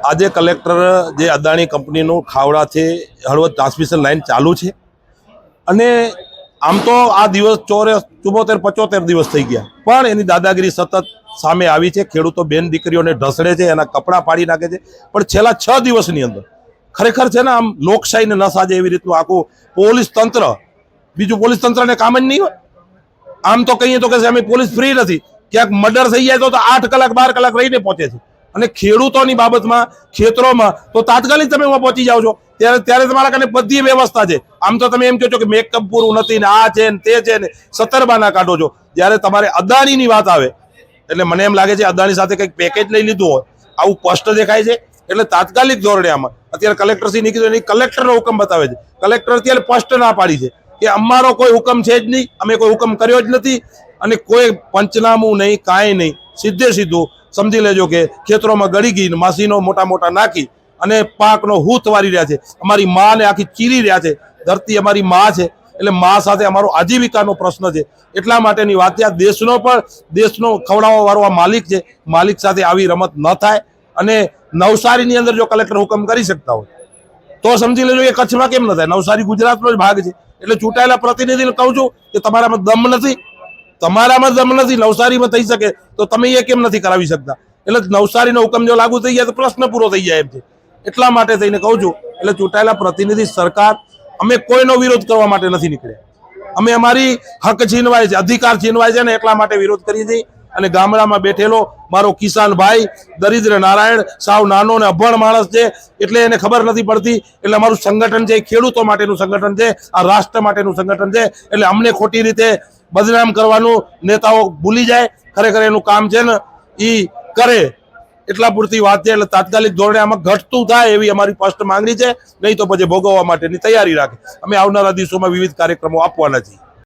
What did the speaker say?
આજે કલેક્ટર જે અદાણી કંપનીનું ખાવડાથી હળવદ ટ્રાન્સમિશન લાઇન ચાલુ છે અને આમ તો આ દિવસ 74-75 દિવસ થઈ ગયા, પણ એની દાદાગીરી સતત સામે આવી છે। ખેડૂતો બેન દીકરીઓને ઢસડે છે, એના કપડાં પાડી નાખે છે, પણ છેલ્લા 6 દિવસની અંદર ખરેખર છે ને આમ લોકશાહીને ન સાજે એવી રીતનું આખું પોલીસ તંત્ર, બીજું પોલીસ તંત્રને કામ જ નહીં હોય। આમ તો કહીએ તો કે અમે પોલીસ ફ્રી નથી, ક્યાંક મર્ડર થઈ જાય તો 8 કલાક 12 કલાક રહીને પહોંચે છે, અને ખેડૂતોની બાબતમાં ખેતરોમાં તો તાત્કાલિક તમે પહોંચી જાઓ છો, ત્યારે તમારા કને બધી વ્યવસ્થા છે। આમ તો તમે એમ કહો છો કે મેકઅપ પૂરું નથી ને આ છે ને તે છે ને 17 બહાના કાઢો છો, જ્યારે તમારે અદાણીની વાત આવે એટલે મને એમ લાગે છે અદાણી સાથે કંઈક પેકેજ લઈ લીધું હોય આવું સ્પષ્ટ દેખાય છે। એટલે તાત્કાલિક ધોરણે આમાં અત્યારે કલેક્ટરશ્રી ની કીધું કલેક્ટરનો હુકમ બતાવે છે, કલેક્ટર અત્યારે સ્પષ્ટ ના પાડી છે કે અમારો કોઈ હુકમ છે જ નહીં, અમે કોઈ હુકમ કર્યો જ નથી, અને કોઈ પંચનામું નહીં, કાંઈ નહીં, સીધે સીધું સમજી લેજો કે ખેતરોમાં ગળી ગઈ માસીનો મોટા મોટા નાખી અને પાકનો હૂત વારી રહ્યા છે। અમારી માને આખી ચીરી રહ્યા છે, ધરતી અમારી માં છે, એટલે માં સાથે અમારો આજીવિકાનો પ્રશ્ન છે, એટલા માટેની વાત છે। આ દેશનો ખવડાવવા વાળો આ માલિક છે, માલિક સાથે આવી રમત ન થાય। અને નવસારીની અંદર જો કલેક્ટર હુકમ કરી શકતા હોય તો સમજી લેજો એ કચ્છમાં કેમ ન થાય? નવસારી ગુજરાતનો જ ભાગ છે, એટલે ચૂંટાયેલા પ્રતિનિધિને કહું છું કે તમારામાં દમ નથી, નવસારીમાં થઈ શકે તો તમે એ કેમ નથી કરાવી શકતા? એટલે નવસારીનો હુકમ જો લાગુ થઈ જાય તો પ્રશ્ન પૂરો થઈ જાય એમ છે, એટલા માટે થઈને કહું છું। એટલે ચૂંટાયેલા પ્રતિનિધિ સરકાર, અમે કોઈનો વિરોધ કરવા માટે નથી નીકળ્યા, અમે અમારી હક છીનવાય છે, અધિકાર છીનવાય છે ને એટલા માટે વિરોધ કરીએ છીએ। અને ગામડામાં બેઠેલો મારો કિસાન ભાઈ દરિદ્ર નારાયણ સાવ નાનો ને અભણ માણસ છે, એટલે એને ખબર નથી પડતી, એટલે અમારું સંગઠન છે એ ખેડૂતો માટેનું સંગઠન છે, આ રાષ્ટ્ર માટેનું સંગઠન છે, એટલે અમને ખોટી રીતે બદનામ કરવાનું નેતાઓ ભૂલી જાય, ખરેખર એનું કામ છે ને એ કરે એટલા પૂરતી વાત છે। એટલે તાત્કાલિક ધોરણે આમાં ઘટતું થાય એવી અમારી સ્પષ્ટ માંગણી છે, નહીં તો પછી ભોગવવા માટેની તૈયારી રાખે। અમે આવનારા દિવસોમાં વિવિધ કાર્યક્રમો આપવાના છીએ।